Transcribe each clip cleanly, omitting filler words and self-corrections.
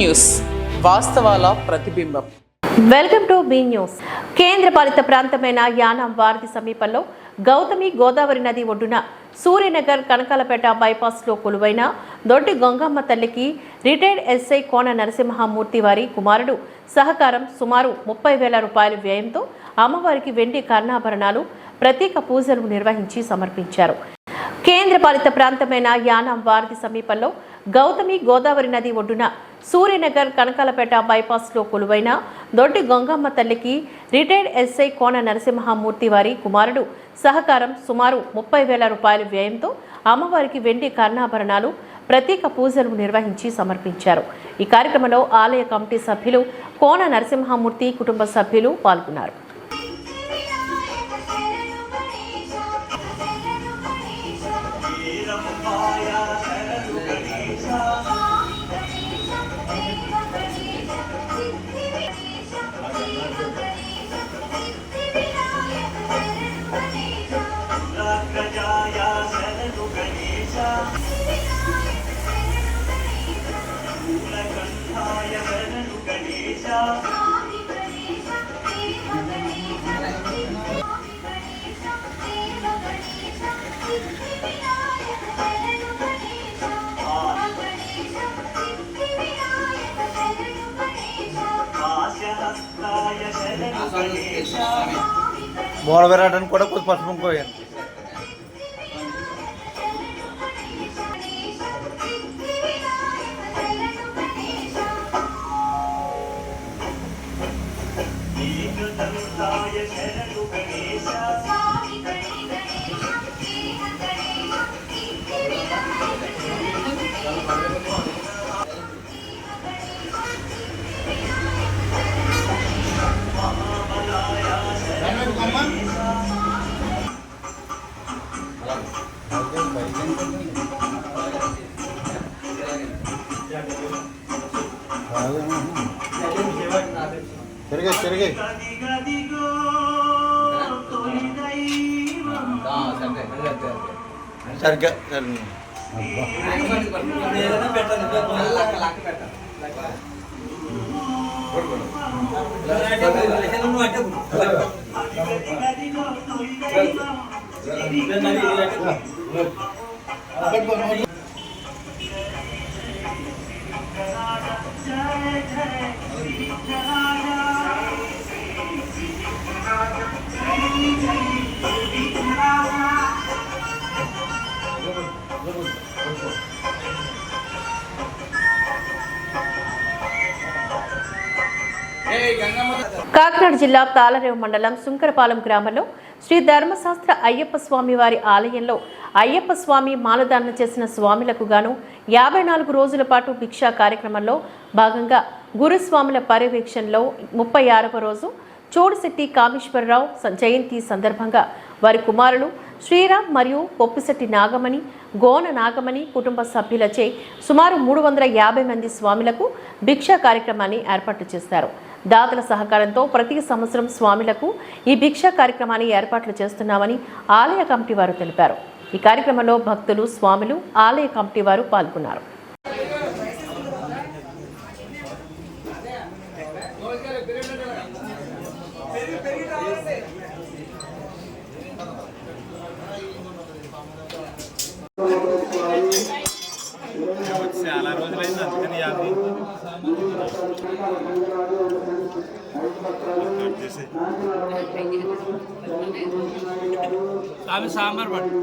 News వాస్తవాల ప్రతిబింబం. Welcome to be news. కేంద్ర పాలిత ప్రాంతమైన యానాం వారధి సమీపంలో గౌతమి గోదావరి నది ఒడ్డున సూర్యనగర్ కనకాలపేట బైపాస్లో కొలువైన దొడ్డి గంగమ్మ తల్లికి రిటైర్డ్ ఎస్ఐ కోన నరసింహమూర్తి వారి కుమారుడు సహకారం సుమారు 30,000 రూపాయల వ్యయంతో అమ్మవారికి వెండి కర్ణాభరణాలు ప్రత్యేక పూజలు నిర్వహించి సమర్పించారు. కేంద్ర పాలిత ప్రాంతమైన యానాం వారధి సమీపంలో గౌతమి గోదావరి నది ఒడ్డున సూర్యనగర్ కనకాలపేట బైపాస్లో కొలువైన దొడ్డి గంగమ్మ తల్లికి రిటైర్డ్ ఎస్ఐ కోన నరసింహమూర్తి వారి కుమారుడు సహకారం సుమారు 30,000 రూపాయల వ్యయంతో అమ్మవారికి వెండి కర్ణాభరణాలు ప్రత్యేక పూజలు నిర్వహించి సమర్పించారు. ఈ కార్యక్రమంలో ఆలయ కమిటీ సభ్యులు కోన నరసింహమూర్తి కుటుంబ సభ్యులు పాల్గొన్నారు. మూల విరాటానికి కూడా కొంచెం పసుపు పోయాను. తిరిగి సరిగ్గా కాకినాడ జిల్లా తాళరేవు మండలం సుంకరపాలెం గ్రామంలో శ్రీ ధర్మశాస్త్ర అయ్యప్ప స్వామి వారి ఆలయంలో అయ్యప్ప స్వామి మాలధారణ చేసిన స్వాములకు గాను 54 రోజుల పాటు భిక్షా కార్యక్రమంలో భాగంగా గురుస్వాముల పర్యవేక్షణలో 36వ రోజు చోడుశెట్టి కామేశ్వరరావు జయంతి సందర్భంగా వారి కుమారులు శ్రీరామ్ మరియు పొప్పిశెట్టి నాగమణి, గోన నాగమణి కుటుంబ సభ్యులచే సుమారు 350 మంది స్వాములకు భిక్షా కార్యక్రమాన్ని ఏర్పాటు చేశారు. దాతల సహకారంతో ప్రతి సంవత్సరం స్వాములకు ఈ భిక్షా కార్యక్రమాన్ని ఏర్పాట్లు చేస్తున్నామని ఆలయ కమిటీ వారు తెలిపారు. ఈ కార్యక్రమంలో భక్తులు, స్వాములు, ఆలయ కమిటీ వారు పాల్గొన్నారు. చాలా రోజులైంది అందుకని స్వామి సాంబార్ పట్టు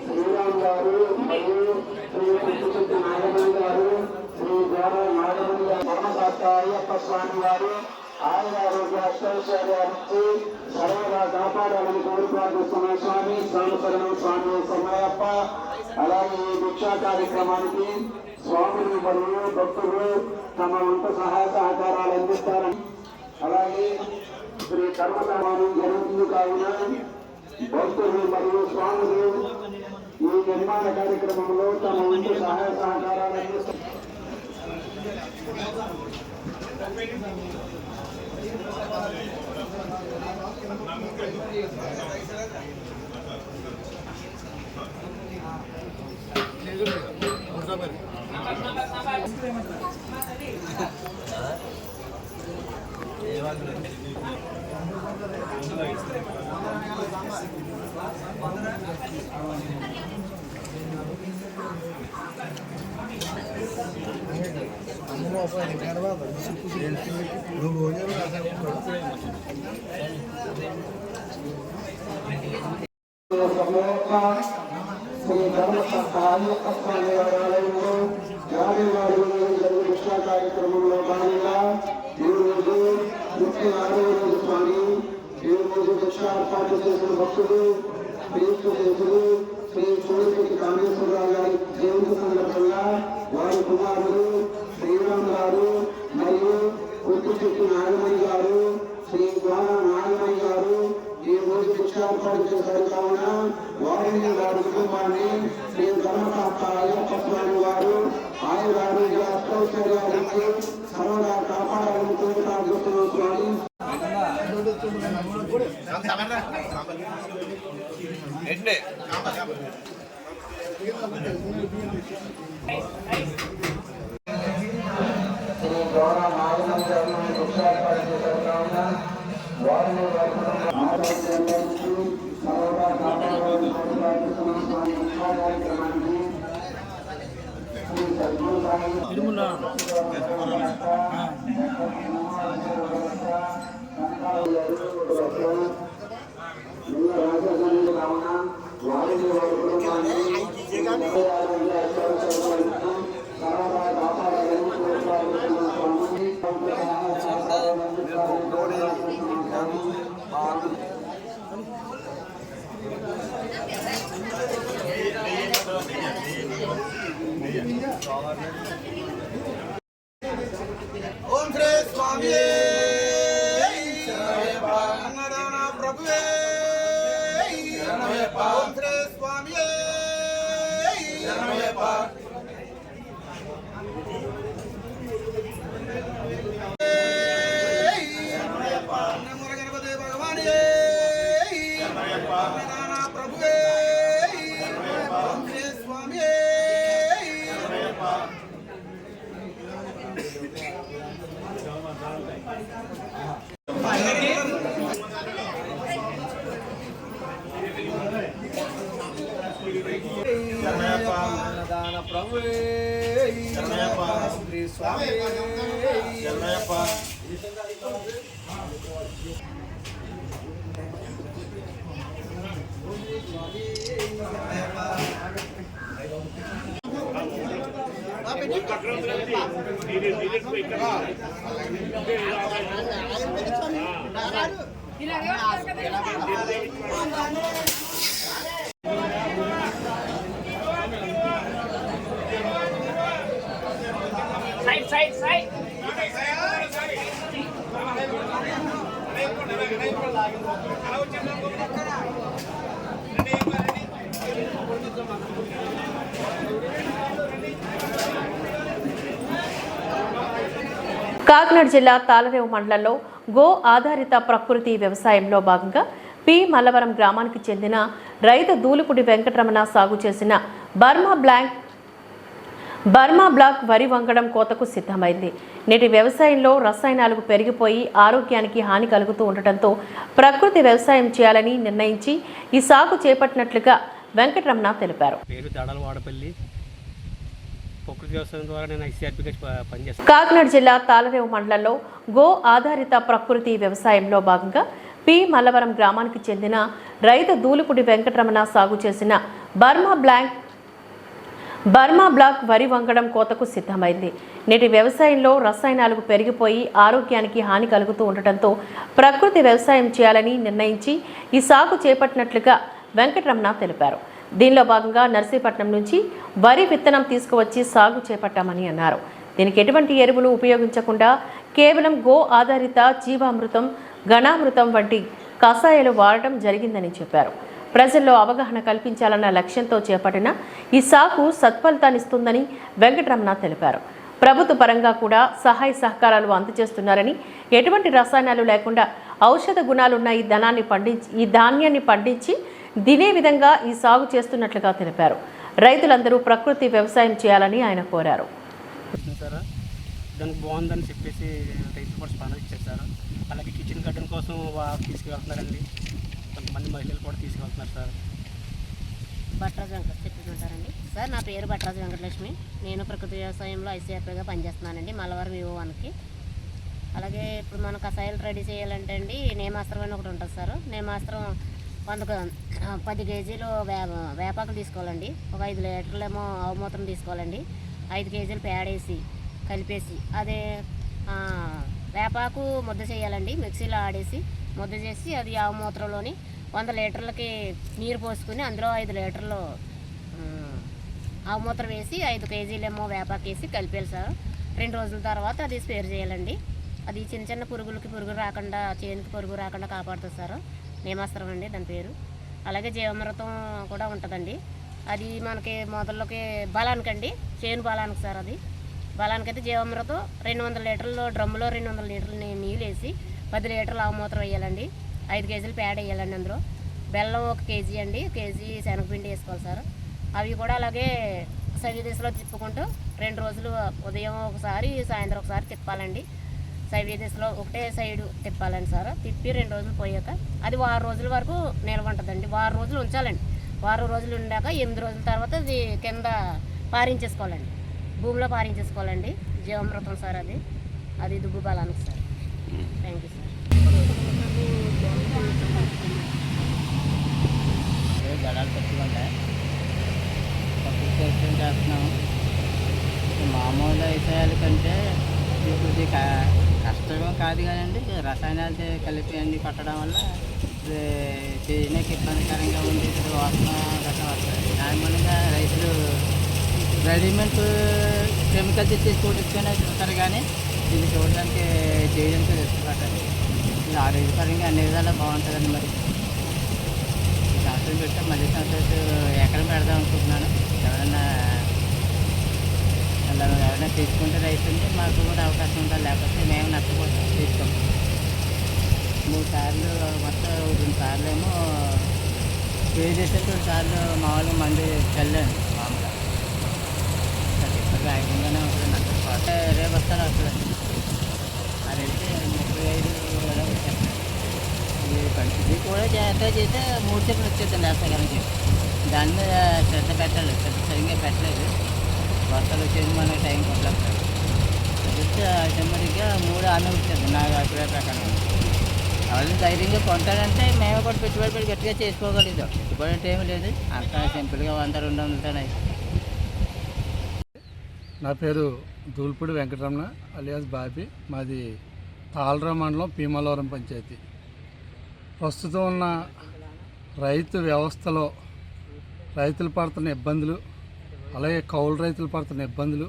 శ్రీరామ్ గారు మరియు శ్రీ నాగమణి గారు అయ్యప్ప స్వామి వారు ఆయన ఆరోగ్య అష్టైశ్వర్యానికి సర్వదా కాపాడాలని కోరి ప్రార్థిస్తున్న స్వామి సానుకరణం స్వామి సమయప్ప. అలాగే ఈ భిక్షా కార్యక్రమానికి స్వాములు మరియు భక్తులు తమ వంట సహాయ సహకారాలు అందిస్తారని, అలాగే శ్రీ కర్మకాలం జరుగుతుంది కావున భక్తులు మరియు స్వాములు ఈ నిర్మాణ కార్యక్రమంలో తమ వంతు సహాయ సహకారాలు అందిస్తారు. శ్రీ ధర్మశాస్త్ర అయ్యప్ప స్వామి వారి ఆలయంలో భిక్షా కార్యక్రమంలో భాగంగా ఈరోజు ముఖ్య 6వ రోజు స్వామి ఈరోజు భిక్షా ఏర్పాటు చేసిన భక్తులు క్రీస్తు చేసులు శ్రీ సూర్యపతి కామేశ్వరరావు గారి జయంతి సందర్భంగా వారి కుమారుడు శ్రీరామ్ గారు మరియు ఉత్తుచెట్టు నాగమణి గారు శ్రీ ద్వార నాగమణి గారు ఈ రోజు భిక్ష ఏర్పాటు చేశారు కావున వారిని వారి కుటుంబాన్ని శ్రీ ధర్మశాస్త్ర అయ్యప్ప స్వామి వారు ఆయన ఆరోగ్య అష్టైశ్వర్యానికి సర్వదా కాపాడాలని కోరి ప్రార్థిస్తున్న స్వామి. శ్రీ గౌర నాగమణి గారు భిక్ష ఏర్పాటు చేశారు కావున వారిని వారి ఆరోగ్యానికి సర్వదా కాపాడాలని కోరి ప్రార్థిస్తున్న స్వామి. భిక్షా కార్యక్రమానికి శ్రీ సద్గురు సాయి వారిని వారి కుటుంబాన్ని ఓం శ్రీ స్వామి అన్నదాన ప్రభువే ఓం శ్రీ స్వామి గణపతి భగవాని అన్నదాన ప్రభువే ఓం శ్రీ స్వామి అన్నదాన ప్రభువే శ్రీ స్వామి కాకినాడ జిల్లా తాళరేవు మండలంలో గో ఆధారిత ప్రకృతి వ్యవసాయంలో భాగంగా పి మల్లవరం గ్రామానికి చెందిన రైతు దూలుపుడి వెంకటరమణ సాగు చేసిన బర్మా బ్లాక్ వరి వంగడం కోతకు సిద్ధమైంది. నేటి వ్యవసాయంలో రసాయనాలకు పెరిగిపోయి ఆరోగ్యానికి హాని కలుగుతూ ఉండటంతో ప్రకృతి వ్యవసాయం చేయాలని నిర్ణయించి ఈ సాగు చేపట్టినట్లుగా వెంకటరమణ తెలిపారు. కాకినాడ జిల్లా తాళరేవు మండలంలో గో ఆధారిత ప్రకృతి వ్యవసాయంలో భాగంగా పి మల్లవరం గ్రామానికి చెందిన రైతు దూలుపుడి వెంకటరమణ సాగు చేసిన బర్మా బ్లాక్ వరి వంగడం కోతకు సిద్ధమైంది. నేటి వ్యవసాయంలో రసాయనాలు పెరిగిపోయి ఆరోగ్యానికి హాని కలుగుతూ ఉండటంతో ప్రకృతి వ్యవసాయం చేయాలని నిర్ణయించి ఈ సాగు చేపట్టినట్లుగా వెంకటరమణ తెలిపారు. దీనిలో భాగంగా నర్సీపట్నం నుంచి వరి విత్తనం తీసుకువచ్చి సాగు చేపట్టామని అన్నారు. దీనికి ఎటువంటి ఎరువులు ఉపయోగించకుండా కేవలం గో ఆధారిత జీవామృతం, ఘనామృతం వంటి కషాయాలు వాడటం జరిగిందని చెప్పారు. ప్రజల్లో అవగాహన కల్పించాలన్న లక్ష్యంతో చేపట్టిన ఈ సాగు సత్ఫలితాన్నిస్తుందని వెంకటరమణ తెలిపారు. ప్రభుత్వ పరంగా కూడా సహాయ సహకారాలు అందజేస్తున్నారని, ఎటువంటి రసాయనాలు లేకుండా ఔషధ గుణాలున్న ఈ ధాన్యాన్ని పండించి తినే విధంగా ఈ సాగు చేస్తున్నట్లుగా తెలిపారు. రైతులందరూ ప్రకృతి వ్యవసాయం చేయాలని ఆయన కోరారు. దానికి బాగుందని చెప్పేసి రైతు కూడా స్పందన ఇచ్చేసారు. అలాగే కిచెన్ గార్డెన్ కోసం తీసుకువెళ్తున్నారండి. కొంతమంది మహిళలు కూడా తీసుకెళ్తున్నారు సార్. బట్రాజు వెంకట చెప్తుంటారండి సార్. నా పేరు బట్రాజు వెంకటలక్ష్మి. నేను ప్రకృతి వ్యవసాయంలో ఐసీఆర్పీగా పనిచేస్తున్నానండి, మల్లవరం వివో1కి. అలాగే ఇప్పుడు మనం కషాయాలు రెడీ చేయాలంటే అండి నేమాస్త్రం అని ఒకటి ఉంటుంది సార్. నేమాస్త్రం 10 కేజీలు వేపాకు తీసుకోవాలండి. ఒక 5 లీటర్లేమో ఆవుమూత్రం తీసుకోవాలండి. 5 కేజీలు పేడేసి కలిపేసి అదే వేపాకు ముద్ద చేయాలండి. మిక్సీలో ఆడేసి ముద్ద చేసి అది ఆవుమూత్రంలోని 100 లీటర్లకి నీరు పోసుకుని అందులో 5 లీటర్లు ఆవుమూత్రం వేసి 5 కేజీలేమో వేపాకు వేసి కలిపేయాలి సార్. 2 రోజుల తర్వాత అది స్పేర్ చేయాలండి. అది చిన్న చిన్న పురుగు రాకుండా, చేనుకి పురుగు రాకుండా కాపాడుతుంది సార్. నేమాస్త్రం అండి దాని పేరు. అలాగే జీవామృతం కూడా ఉంటుందండి. అది మనకి మొదల్లోకి బలానికండి, చేను బలానికి సార్. అది బలానికి అయితే జీవామృతం 200 లీటర్లు డ్రమ్ములో 200 లీటర్లు నీళ్ళు వేసి 10 లీటర్లు ఆవుమూత్రం వేయాలండి. 5 కేజీలు పేడ వేయాలండి. అందులో బెల్లం 1 కేజీ అండి, 1 కేజీ శనగపిండి వేసుకోవాలి సార్. అవి కూడా అలాగే సవ్య దిశలో తిప్పుకుంటూ 2 రోజులు ఉదయం ఒకసారి, సాయంత్రం ఒకసారి తిప్పాలండి. సవ్య దిశలో ఒకటే సైడు తిప్పాలండి సార్. తిప్పి 2 రోజులు పోయాక అది 6 రోజుల వరకు నిల్వ ఉంటుందండి. 6 రోజులు ఉంచాలండి. 6 రోజులు ఉండాక 8 రోజుల తర్వాత అది కింద పారించేసుకోవాలండి, భూమిలో పారించేసుకోవాలండి. జీవామృతం సార్ అది దుబ్బు బలానికి సార్. Thank you sir. గడాలు పెట్టుకుంటే చేస్తున్నాము. మామూలు విషయాల కంటే ఇది కష్టం కాదు కానండి. రసాయనాలు కలిపి అన్నీ కొట్టడం వల్ల చేయడానికి ఇబ్బందికరంగా ఉంది. వాసన గట్రా వస్తుంది. దాని మూలంగా రైతులు రెడీమేడ్ కెమికల్ తెచ్చేసి కొట్టుకొని చూస్తారు, కానీ ఇది చూడడానికి చేయడానికి ఇష్టపడ్డారు. ఇది ఆరోగ్యపరంగా అన్ని విధాలా బాగుంటుందండి. మరి ఈ సంవత్సరం పెడితే మళ్ళీ సంవత్సరం ఎకరం పెడదాం అనుకుంటున్నాను. ఎవరైనా తీసుకుంటే రైతుంది మాకు కూడా అవకాశం ఉంటుంది, లేకపోతే మేము నష్టపోతాం. తీసుకోం 3 సార్లు మొత్తం 2 సార్లు ఏమో స్ప్రే చేస్తే 2 సార్లు మామూలుగా మంది చల్లండి. మామూలుగా ఇప్పటికీ ఐదంగానే ఉంటుంది. నష్టపోతే రేపు వస్తాను వస్తుంది. అది వెళ్తే 35 వచ్చేస్తాయి. ఇది కూడా చేస్తే 3 చెప్పులు వచ్చేద్దండి వేసవికాలంకి. దాని మీద శ్రద్ధ పెట్టాలి, సరిగ్గా పెట్టలేదు. వర్షాలు వచ్చేది మనకి టైం కొట్టలేదు. వస్తే నెమ్మదిగా 3 ఆమె వచ్చేది నాకు అభిప్రాయ ప్రకారం. ఎవరైనా ధైర్యంగా కొంటారంటే మేము కూడా పెట్టుబడి పెట్టి గట్టిగా చేసుకోగలుగుతాం. పెట్టుబడి అంటే ఏమీ లేదు, అంత సింపుల్గా 100-200 అయిపోయింది. నా పేరు దూల్పూడి వెంకటరమణ అలియాస్ బాబీ. మాది తాళరా మండలం భీమవరం పంచాయతీ. ప్రస్తుతం ఉన్న రైతు వ్యవస్థలో రైతులు పడుతున్న ఇబ్బందులు, అలాగే కౌలు రైతులు పడుతున్న ఇబ్బందులు,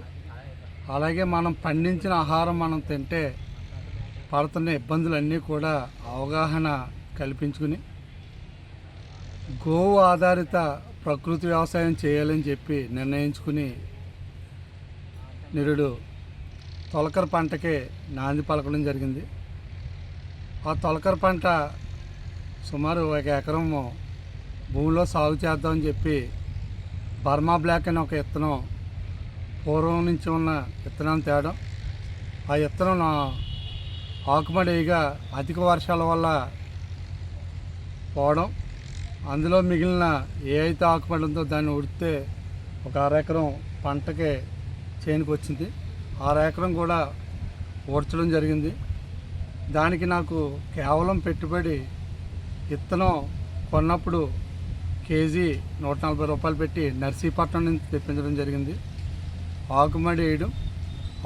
అలాగే మనం పండించిన ఆహారం మనం తింటే పడుతున్న ఇబ్బందులన్నీ కూడా అవగాహన కల్పించుకుని గోవు ఆధారిత ప్రకృతి వ్యవసాయం చేయాలని చెప్పి నిర్ణయించుకుని నిరుడు తొలకర పంటకే నాంది పలకడం జరిగింది. ఆ తొలకర పంట సుమారు 1 ఎకరం భూమిలో సాగు చేద్దామని చెప్పి బర్మా బ్లాక్ అని ఒక విత్తనం పూర్వం నుంచి ఉన్న విత్తనాన్ని తేడం, ఆ విత్తనం ఆకుమడిగా అధిక వర్షాల వల్ల పోవడం, అందులో మిగిలిన ఏ అయితే ఆకుమడి ఉందో దాన్ని ఉడితే ఒక 6 ఎకరం పంటకే చేనుకు వచ్చింది. 6 ఎకరం కూడా ఊడ్చడం జరిగింది. దానికి నాకు కేవలం పెట్టుబడి విత్తనం కొన్నప్పుడు కేజీ 140 రూపాయలు పెట్టి నర్సీపట్నం నుంచి తెప్పించడం జరిగింది. ఆకుమడి వేయడం,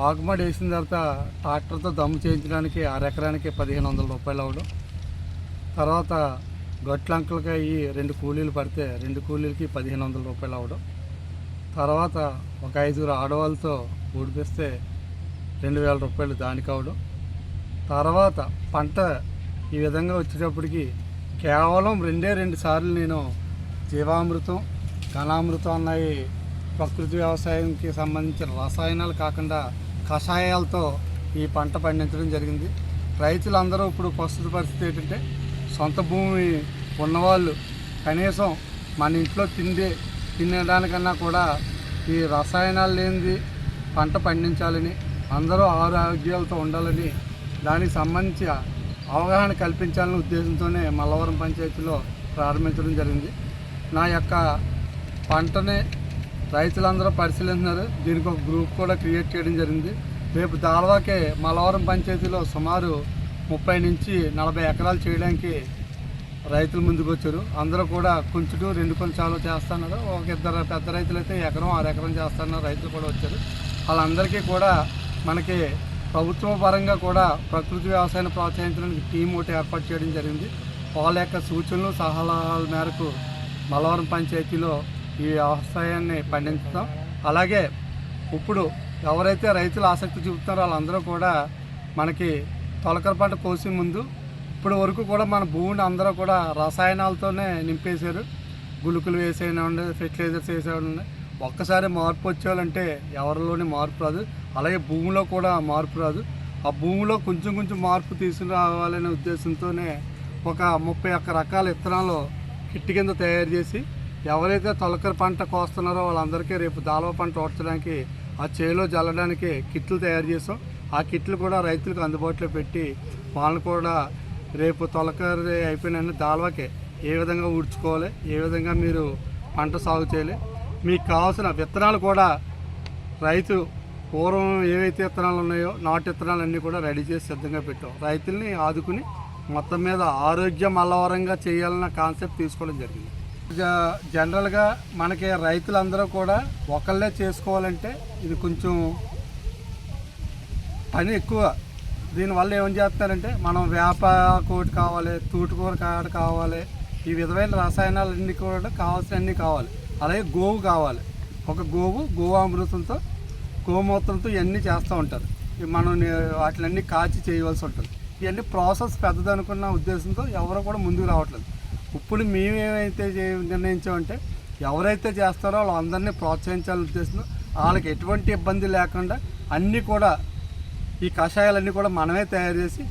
ఆకుమడి వేసిన తర్వాత ట్రాక్టర్తో దమ్ము చేయించడానికి అరెకరానికి 1500 రూపాయలు అవ్వడం, తర్వాత గట్లంకలకి అయ్యి 2 కూలీలు పడితే 2 కూలీలకి 1500 రూపాయలు అవ్వడం, తర్వాత ఒక 5 ఆడవాళ్ళతో ఊడిపిస్తే 2000 రూపాయలు దానికి అవ్వడం, తర్వాత పంట ఈ విధంగా వచ్చేటప్పటికి కేవలం 2 సార్లు నేను జీవామృతం, ఘనామృతం అన్నవి ప్రకృతి వ్యవసాయానికి సంబంధించిన రసాయనాలు కాకుండా కషాయాలతో ఈ పంట పండించడం జరిగింది. రైతులందరూ ఇప్పుడు ప్రస్తుత పరిస్థితి ఏంటంటే సొంత భూమి ఉన్నవాళ్ళు కనీసం మన ఇంట్లో తినడానికన్నా కూడా ఈ రసాయనాలు లేనిది పంట పండించాలని, అందరూ ఆరోగ్యాలతో ఉండాలని, దానికి సంబంధించి అవగాహన కల్పించాలనే ఉద్దేశంతోనే మల్లవరం పంచాయతీలో ప్రారంభించడం జరిగింది. నా యొక్క పంటని రైతులందరూ పరిశీలిస్తున్నారు. దీనికి ఒక గ్రూప్ కూడా క్రియేట్ చేయడం జరిగింది. రేపు దాల్వాకే మల్లవరం పంచాయతీలో సుమారు 30 నుంచి 40 ఎకరాలు చేయడానికి రైతులు ముందుకు వచ్చారు. అందరూ కూడా కొంచెం 2 కొంచెం చేస్తున్నారు. ఒక 2 పెద్ద రైతులు అయితే 1 ఎకరం 6 ఎకరం చేస్తున్నారు. రైతులు కూడా వచ్చారు. వాళ్ళందరికీ కూడా మనకి ప్రభుత్వ పరంగా కూడా ప్రకృతి వ్యవసాయాన్ని ప్రోత్సహించడానికి టీం ఒకటి ఏర్పాటు చేయడం జరిగింది. వాళ్ళ యొక్క సూచనలు సలహాల మేరకు మల్లవరం పంచాయతీలో ఈ వ్యవసాయాన్ని పండించుతాం. అలాగే ఇప్పుడు ఎవరైతే రైతులు ఆసక్తి చూపుతారో వాళ్ళందరూ కూడా మనకి తొలకర పంట కోసే ముందు ఇప్పటి వరకు కూడా మన భూమిని అందరూ కూడా రసాయనాలతోనే నింపేశారు. గుళుకులు వేసేయండి, ఫెర్టిలైజర్స్ వేసేయండి. ఒక్కసారి మార్పు వచ్చేయాలంటే ఎవరిలోని మార్పు రాదు. అలాగే భూమిలో కూడా మార్పు రాదు. ఆ భూమిలో కొంచెం మార్పు తీసుకురావాలనే ఉద్దేశంతోనే ఒక 31 రకాల విత్తనాలు కిట్ కింద తయారు చేసి ఎవరైతే తొలకర పంట కోస్తున్నారో వాళ్ళందరికీ రేపు దాల్వ పంట ఓడ్చడానికి ఆ చేలో జల్లడానికి కిట్లు తయారు చేసాం. ఆ కిట్లు కూడా రైతులకు అందుబాటులో పెట్టి వాళ్ళని కూడా రేపు తొలకర అయిపోయిన దాల్వకే ఏ విధంగా ఊడ్చుకోవాలి, ఏ విధంగా మీరు పంట సాగు చేయాలి, మీకు కావాల్సిన విత్తనాలు కూడా రైతు పూర్వం ఏవైతే విత్తనాలు ఉన్నాయో నాటు విత్తనాలు అన్నీ కూడా రెడీ చేసి సిద్ధంగా పెట్టాం. రైతుల్ని ఆదుకుని మొత్తం మీద ఆరోగ్యం మల్లవరంగా చేయాలన్న కాన్సెప్ట్ తీసుకోవడం జరిగింది. జనరల్గా మనకి రైతులందరూ కూడా ఒకళ్ళే చేసుకోవాలంటే ఇది కొంచెం పని ఎక్కువ. దీనివల్ల ఏం చేస్తారంటే మనం వేప కోటి కావాలి, తూటుకూర కాడ కావాలి, ఈ విధమైన రసాయనాలన్నీ కూడా కావాల్సినవన్నీ కావాలి. అలాగే గోవు కావాలి. ఒక గోవామృతంతో గోమూత్రంతో ఇవన్నీ చేస్తూ ఉంటారు. మనం వాటిలన్నీ కాచి చేయవలసి ఉంటుంది. ఇవన్నీ ప్రాసెస్ పెద్దదనుకున్న ఉద్దేశంతో ఎవరు కూడా ముందుకు రావట్లేదు. ఇప్పుడు మేమేమైతే నిర్ణయించామంటే ఎవరైతే చేస్తారో వాళ్ళందరినీ ప్రోత్సహించాలనే ఉద్దేశంతో వాళ్ళకి ఎటువంటి ఇబ్బంది లేకుండా అన్నీ కూడా ఈ కషాయాలన్నీ కూడా మనమే తయారు చేసి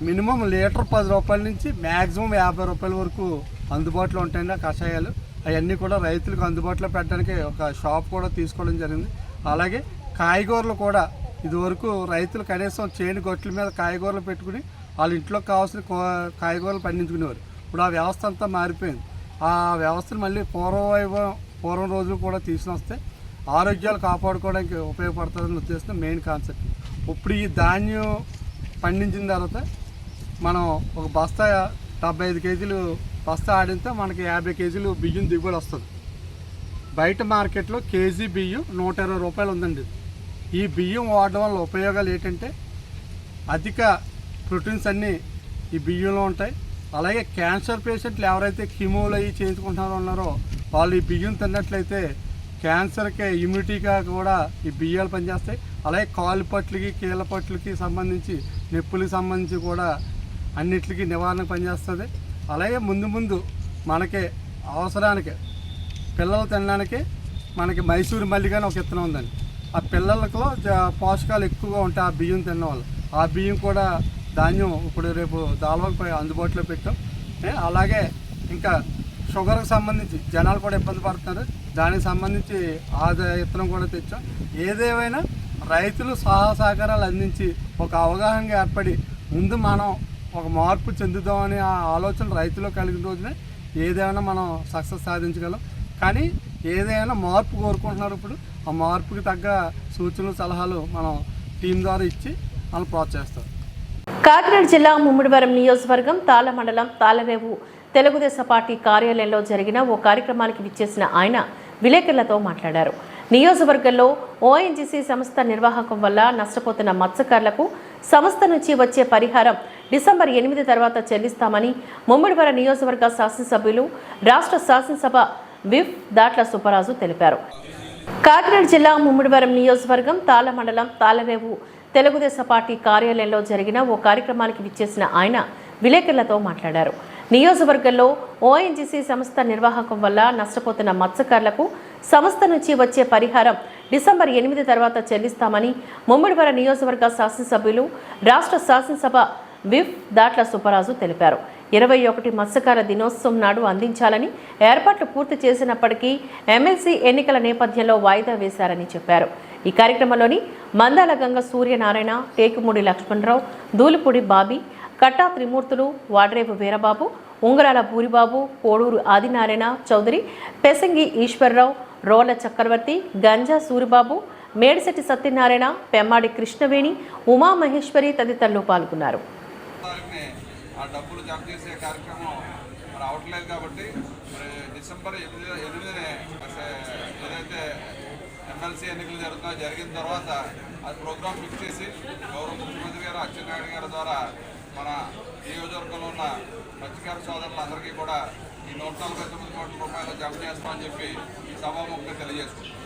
మినిమం లీటర్ 10 రూపాయల నుంచి మ్యాక్సిమం 50 రూపాయల వరకు అందుబాటులో ఉంటాయండి. ఆ కషాయాలు అవన్నీ కూడా రైతులకు అందుబాటులో పెట్టడానికి ఒక షాప్ కూడా తీసుకోవడం జరిగింది. అలాగే కాయగూరలు కూడా ఇదివరకు రైతులు కనీసం చేను గొట్ల మీద కాయగూరలు పెట్టుకుని వాళ్ళ ఇంట్లో కావాల్సిన కాయగూరలు పండించుకునేవారు. ఇప్పుడు ఆ వ్యవస్థ అంతా మారిపోయింది. ఆ వ్యవస్థను మళ్ళీ పూర్వం రోజులు కూడా తీసుకొస్తే ఆరోగ్యాలు కాపాడుకోవడానికి ఉపయోగపడుతుందని ఉద్దేశం మెయిన్ కాన్సెప్ట్. ఇప్పుడు ఈ ధాన్యం పండించిన తర్వాత మనం ఒక బస్తా 75 కేజీలు బస్తా ఆడితే మనకి 50 కేజీలు బియ్యం దిగుబడి వస్తుంది. బయట మార్కెట్లో కేజీ బియ్యం 120 రూపాయలు ఉందండి. ఈ బియ్యం వాడడం వల్ల ఉపయోగాలు ఏంటంటే అధిక ప్రోటీన్స్ అన్నీ ఈ బియ్యంలో ఉంటాయి. అలాగే క్యాన్సర్ పేషెంట్లు ఎవరైతే కీమోలు అవి చేయించుకుంటున్నారో వాళ్ళు ఈ బియ్యం తిన్నట్లయితే క్యాన్సర్కి ఇమ్యూనిటీగా కూడా ఈ బియ్యాలు పనిచేస్తాయి. అలాగే కాలు పట్లకి కీళ్ళ పట్లకి సంబంధించి నొప్పులకి సంబంధించి కూడా అన్నిటికీ నివారణకు పనిచేస్తుంది. అలాగే ముందు మనకి అవసరానికి పిల్లలు తినడానికి మనకి మైసూరు మల్లిగా ఒక విత్తనం ఉందండి. ఆ పిల్లలకు పోషకాలు ఎక్కువగా ఉంటాయి ఆ బియ్యం తినడం వల్ల. ఆ బియ్యం కూడా ధాన్యం ఇప్పుడు రేపు దాల్వపై అందుబాటులో పెట్టాం. అలాగే ఇంకా షుగర్కి సంబంధించి జనాలు కూడా ఇబ్బంది పడుతున్నారు. దానికి సంబంధించి ఆ విత్తనం కూడా తెచ్చాం. ఏదేమైనా రైతులు సహకారాలు అందించి ఒక అవగాహనగా ఏర్పడి ముందు మనం ఒక మార్పు చెందుదామని ఆ ఆలోచన రైతులో కలిగిన రోజునే ఏదైనా మనం సక్సెస్ సాధించగలం. కానీ ఏదైనా మార్పు కోరుకుంటున్నారు. ఇప్పుడు ఆ మార్పుకి తగ్గ సూచనలు సలహాలు మనం టీం ద్వారా ఇచ్చి మనం ప్రోత్సహిస్తాం. కాకినాడ జిల్లా ముమ్మిడివరం నియోజకవర్గం తాళ్ళ మండలం తాళ్ళరేవు తెలుగుదేశం పార్టీ కార్యాలయంలో జరిగిన ఓ కార్యక్రమానికి విచ్చేసిన ఆయన విలేకరులతో మాట్లాడారు. నియోజకవర్గంలో ఓఎన్జీసీ సంస్థ నిర్వాహకం వల్ల నష్టపోతున్న మత్స్యకారులకు సంస్థ నుంచి వచ్చే పరిహారం డిసెంబర్ 8 తర్వాత చెల్లిస్తామని ముమ్మిడివరం నియోజకవర్గ శాసనసభ్యులు రాష్ట్ర శాసనసభ విప్ దాట్ల సుబ్బరాజు తెలిపారు. కాకినాడ జిల్లా ముమ్మిడివరం నియోజకవర్గం తాళ్ళ మండలం తాళ్ళరేవు తెలుగుదేశం పార్టీ కార్యాలయంలో జరిగిన ఓ కార్యక్రమానికి విచ్చేసిన ఆయన విలేకరులతో మాట్లాడారు. నియోజకవర్గంలో ఓఎన్జీసీ సంస్థ నిర్వాహకం వల్ల నష్టపోతున్న మత్స్యకారులకు సంస్థ నుంచి వచ్చే పరిహారం డిసెంబర్ 8 తర్వాత చెల్లిస్తామని ముమ్మిడివరం నియోజకవర్గ శాసనసభ్యులు రాష్ట్ర శాసనసభ విప్ దాట్ల సుబ్బరాజు తెలిపారు. 21 మత్స్యకార దినోత్సవం నాడు అందించాలని ఏర్పాట్లు పూర్తి చేసినప్పటికీ ఎమ్మెల్సీ ఎన్నికల నేపథ్యంలో వాయిదా వేశారని చెప్పారు. ఈ కార్యక్రమంలోని మందాల గంగ సూర్యనారాయణ, టేకుమూడి లక్ష్మణరావు, దూలిపూడి బాబీ, కట్టా త్రిమూర్తులు, వాడ్రేవు వీరబాబు, ఉంగరాల బూరిబాబు, కోడూరు ఆదినారాయణ చౌదరి, పెసంగి ఈశ్వరరావు, రోల చక్రవర్తి, గంజా సూరిబాబు, మేడిశెట్టి సత్యనారాయణ, పెమ్మాడి కృష్ణవేణి, ఉమామహేశ్వరి తదితరులు పాల్గొన్నారు. ఆ డబ్బులు జమ చేసే కార్యక్రమం మరి అవట్లేదు కాబట్టి మరి డిసెంబర్ 8 ఏదైతే ఎమ్మెల్సీ ఎన్నికలు జరిగిన తర్వాత అది ప్రోగ్రాం ఫిక్స్ చేసి గౌరవ ముఖ్యమంత్రి గారు అచ్చెన్నాయుడు గారి ద్వారా మన నియోజకవర్గంలో ఉన్న మత్స్యకార సోదరులందరికీ కూడా ఈ 149 కోట్ల రూపాయలు జమ చేస్తామని చెప్పి ఈ సభాముఖంగా తెలియజేసుకుంటున్నాం.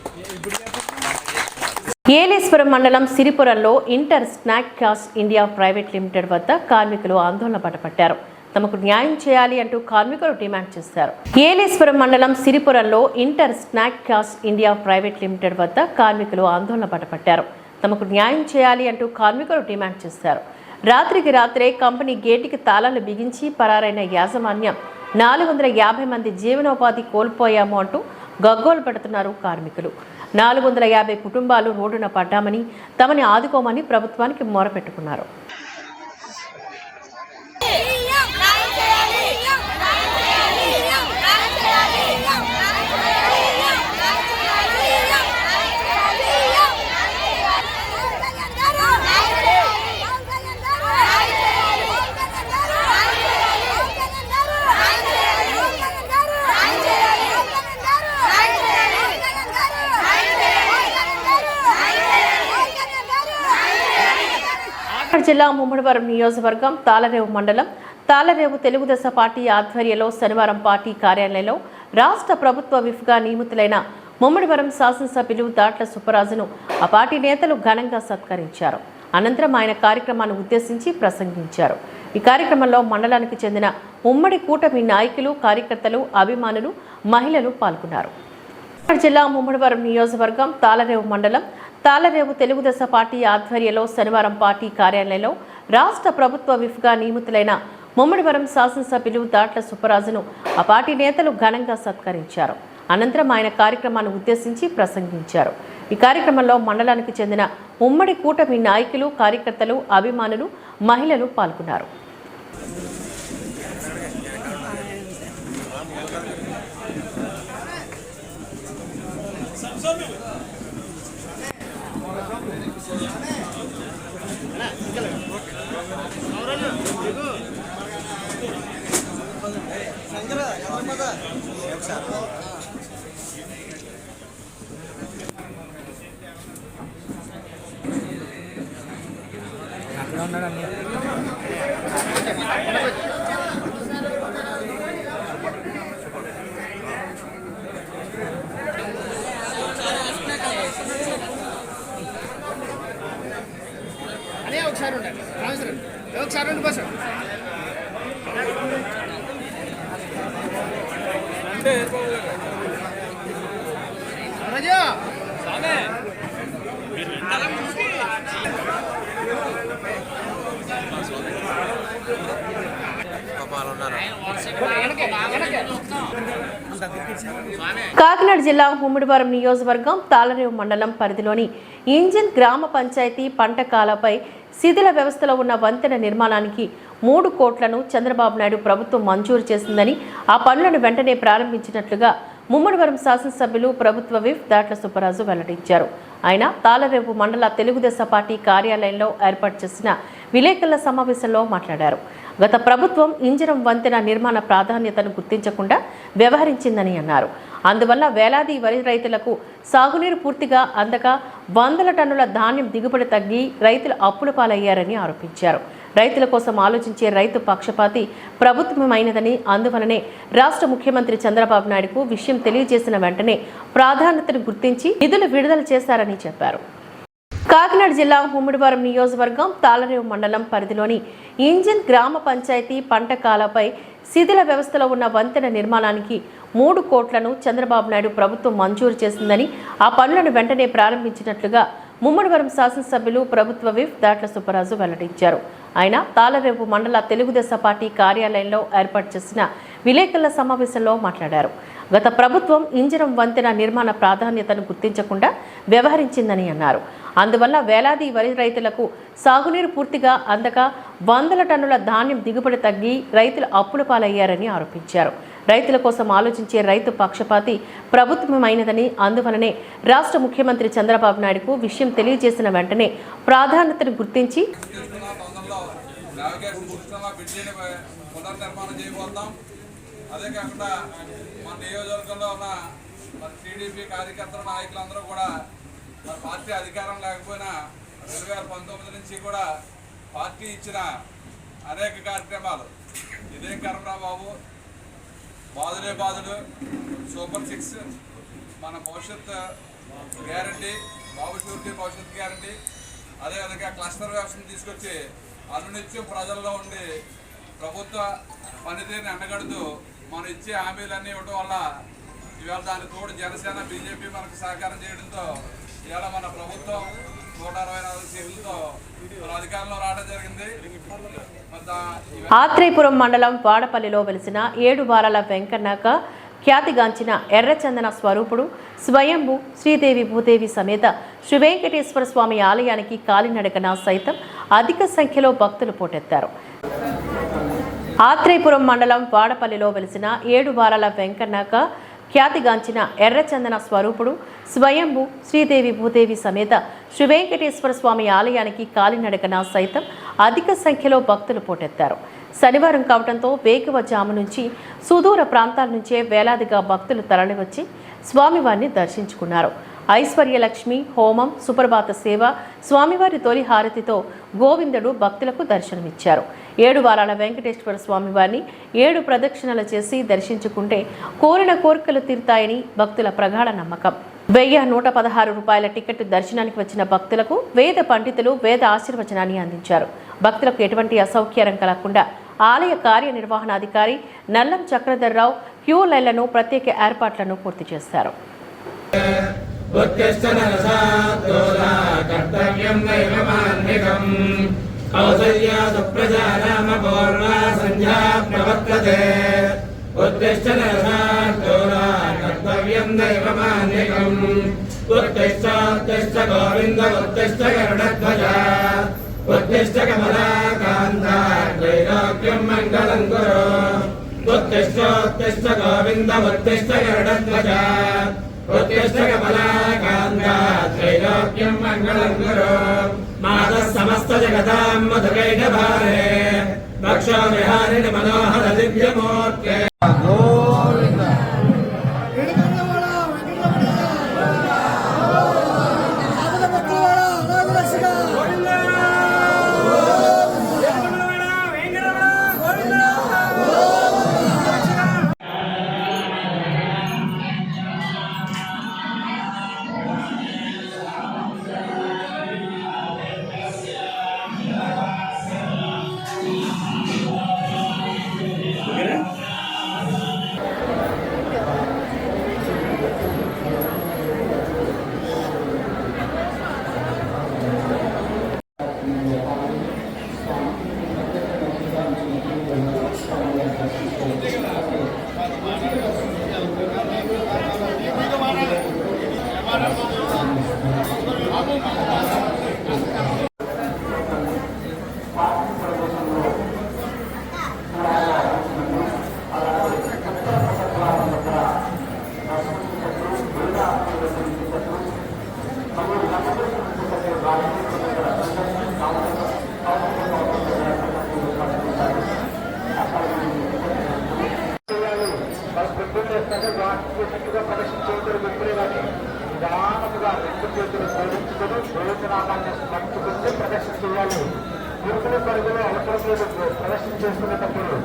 ఏలేశ్వరం మండలం సిరిపురంలో inter snack cast India private limited వద్ద కార్మికులు ఆందోళన పట్టపట్టారు. తమకు న్యాయం చేయాలి అంటూ కార్మికులు డిమాండ్ చేశారు. ఏలేశ్వరం మండలం సిరిపురంలో inter snack cast India private limited వద్ద కార్మికులు ఆందోళన పట్టపట్టారు. తమకు న్యాయం చేయాలి అంటూ కార్మికులు డిమాండ్ చేశారు. రాత్రికి రాత్రే కంపెనీ గేటుకి తాళాలు బిగించి పరారైన యాజమాన్యం 450 మంది జీవనోపాధి కోల్పోయాము అంటూ గగ్గోలు పెడుతున్నారు కార్మికులు. 450 కుటుంబాలు రోడ్డున పడ్డామని తమని ఆదుకోమని ప్రభుత్వానికి మొరపెట్టుకున్నారు. జిల్లా ముమ్మిడివరం నియోజకవర్గం తాళ్ళరేవు మండలం తాళ్ళరేవు తెలుగుదేశం పార్టీ ఆధ్వర్యంలో శనివారం పార్టీ కార్యాలయంలో రాష్ట్ర ప్రభుత్వ విప్గా నియమితులైన ముమ్మిడివరం శాసనసభ్యులు దాట్ల సుబ్బరాజును ఆ పార్టీ నేతలు ఘనంగా సత్కరించారు. అనంతరం ఆయన కార్యక్రమాన్ని ఉద్దేశించి ప్రసంగించారు. ఈ కార్యక్రమంలో మండలానికి చెందిన ఉమ్మడి కూటమి నాయకులు, కార్యకర్తలు, అభిమానులు, మహిళలు పాల్గొన్నారు. జిల్లా ముమ్మిడివరం నియోజకవర్గం తాళ్ళరేవు మండలం తాళ్ళరేవు తెలుగుదేశం పార్టీ ఆధ్వర్యంలో శనివారం పార్టీ కార్యాలయంలో రాష్ట్ర ప్రభుత్వ విప్గా నియమితులైన ముమ్మిడివరం శాసనసభ్యులు దాట్ల సుబ్బరాజును ఆ పార్టీ నేతలు ఘనంగా సత్కరించారు. అనంతరం ఆయన కార్యక్రమాన్ని ఉద్దేశించి ప్రసంగించారు. ఈ కార్యక్రమంలో మండలానికి చెందిన ఉమ్మడి కూటమి నాయకులు, కార్యకర్తలు, అభిమానులు, మహిళలు పాల్గొన్నారు. కాకినాడ జిల్లా ముమ్మిడివరం నియోజకవర్గం తాళ్ళరేవు మండలం పరిధిలోని ఇంజిన్ గ్రామ పంచాయతీ పంట కాలపై శిథిల వ్యవస్థలో ఉన్న వంతెన నిర్మాణానికి 3 కోట్లను చంద్రబాబు నాయుడు ప్రభుత్వం మంజూరు చేసిందని, ఆ పనులను వెంటనే ప్రారంభించినట్లుగా ముమ్మిడివరం శాసనసభ్యులు ప్రభుత్వ విప్ దాట్ల సుబ్బరాజు వెల్లడించారు. ఆయన తాళ్ళరేవు మండల తెలుగుదేశం పార్టీ కార్యాలయంలో ఏర్పాటు చేసిన విలేకరుల సమావేశంలో మాట్లాడారు. గత ప్రభుత్వం ఇంజరం వంతెన నిర్మాణ ప్రాధాన్యతను గుర్తించకుండా వ్యవహరించిందని అన్నారు. అందువల్ల వేలాది వరి రైతులకు సాగునీరు పూర్తిగా అందక వందల టన్నుల ధాన్యం దిగుబడి తగ్గి రైతులు అప్పుల పాలయ్యారని ఆరోపించారు. రైతుల కోసం ఆలోచించే రైతు పక్షపాతి ప్రభుత్వమైనదని, అందువలనే రాష్ట్ర ముఖ్యమంత్రి చంద్రబాబు నాయుడుకు విషయం తెలియజేసిన వెంటనే ప్రాధాన్యతను గుర్తించి నిధులు విడుదల చేశారని చెప్పారు. కాకినాడ జిల్లా ముమ్మిడివరం నియోజకవర్గం తాళరేవు మండలం పరిధిలోని ఇంజిన్ గ్రామ పంచాయతీ పంట కాలపై శిథిల వ్యవస్థలో ఉన్న వంతెన నిర్మాణానికి 3 కోట్లను చంద్రబాబు నాయుడు ప్రభుత్వం మంజూరు చేసిందని, ఆ పనులను వెంటనే ప్రారంభించినట్లుగా ముమ్మిడివరం శాసనసభ్యులు ప్రభుత్వ విప్ దాట్ల సుబ్బరాజు వెల్లడించారు. ఆయన తాళరేవు మండల తెలుగుదేశం పార్టీ కార్యాలయంలో ఏర్పాటు చేసిన విలేకరుల సమావేశంలో మాట్లాడారు. గత ప్రభుత్వం ఇంజరం వంతెన నిర్మాణ ప్రాధాన్యతను గుర్తించకుండా వ్యవహరించిందని అన్నారు. అందువల్ల వేలాది వరి రైతులకు సాగునీరు పూర్తిగా అందక వందల టన్నుల ధాన్యం దిగుబడి తగ్గి రైతులు అప్పుల పాలయ్యారని ఆరోపించారు. రైతుల కోసం ఆలోచించే రైతు పక్షపాతి ప్రభుత్వమైనదని, అందువలనే రాష్ట్ర ముఖ్యమంత్రి చంద్రబాబు నాయుడుకు విషయం తెలియజేసిన వెంటనే ప్రాధాన్యతను గుర్తించి అదే కాకుండా మన నియోజకవర్గంలో ఉన్న మన టీడీపీ కార్యకర్తల నాయకులందరూ కూడా మన పార్టీ అధికారం లేకపోయినా 2019 నుంచి కూడా పార్టీ ఇచ్చిన అనేక కార్యక్రమాలు, ఇదే కర్మరా బాబు, బాదులే బాదుడు, సూపర్ 6, మన భవిష్యత్ గ్యారంటీ, బాబు షూరిటీ భవిష్యత్ గ్యారంటీ, అదేవిధంగా క్లస్టర్ వ్యవస్థను తీసుకొచ్చి అనునిత్యం ప్రజల్లో ఉండి ప్రభుత్వ పనితీరుని ఎండగడుతూ మనం ఇచ్చే హామీలన్నీ ఇవ్వడం వల్ల ఇవాళ దాని తోడు జనసేన బీజేపీ మనకు సహకారం చేయడంతో ఇవాళ మన ప్రభుత్వం 164 సీట్లతో మన అధికారంలో రావడం జరిగింది. ఆత్రేయపురం మండలం వాడపల్లిలో వెలిసిన 7 వారాల వెంకన్నక ఖ్యాతిగాంచిన ఎర్రచందన స్వరూపుడు స్వయంభు శ్రీదేవి భూదేవి సమేత శ్రీ వెంకటేశ్వర స్వామి ఆలయానికి కాలినడకన సైతం అధిక సంఖ్యలో భక్తులు పోటెత్తారు. ఆత్రేయపురం మండలం వాడపల్లిలో వెలిసిన 7 వారాల వెంకన్నక ఖ్యాతిగాంచిన ఎర్రచందన స్వరూపుడు స్వయంభు శ్రీదేవి భూదేవి సమేత శ్రీ వెంకటేశ్వర స్వామి ఆలయానికి కాలినడకన సైతం అధిక సంఖ్యలో భక్తులు పోటెత్తారు. శనివారం కావడంతో వేకువజాము నుంచి సుదూర ప్రాంతాల నుంచే వేలాదిగా భక్తులు తరలివచ్చి స్వామివారిని దర్శించుకున్నారు. ఐశ్వర్యలక్ష్మి హోమం, సుప్రభాత సేవ, స్వామివారి తొలి హారతితో గోవిందుడు భక్తులకు దర్శనమిచ్చారు. 7 వారాల వెంకటేశ్వర స్వామివారిని 7 ప్రదక్షిణలు చేసి దర్శించుకుంటే కోరిన కోరికలు తీరుతాయని భక్తుల ప్రగాఢ నమ్మకం. 1116 రూపాయల టికెట్ దర్శనానికి వచ్చిన భక్తులకు వేద పండితులు వేద ఆశీర్వచనాన్ని అందించారు. భక్తులకు ఎటువంటి అసౌకర్యం కలగకుండా ఆలయ కార్యనిర్వహణాధికారి నల్లం చక్రధర్రావు క్యూ లైన్లను ప్రత్యేక ఏర్పాట్లను పూర్తి చేశారు. उत्तिष्ठ कमलाकान्ता त्रैलोक्यं मङ्गलं कुरु उत्तिष्ठोत्तिष्ठ गोविन्द उत्तिष्ठ गरुडध्वज उत्तिष्ठ कमलाकान्ता त्रैलोक्यं मङ्गलं कुरु मातः समस्त जगतां मधुकैटभारे रक्षो विहारिणि मनोहर दिव्यमूर्ते వృద్ధులు చేస్తారో వాటిగా ప్రదర్శించేందుకు వ్యక్తులే కానీ నిదానముగా రెండు చేతులు జోడించుకొని భోజనామాన్ని స్మరించుకుంటూ ప్రదర్శన చేయాలి. గురుకుల పరుగులు అవసరం లేదు ప్రదర్శన చేసుకునేటప్పుడు.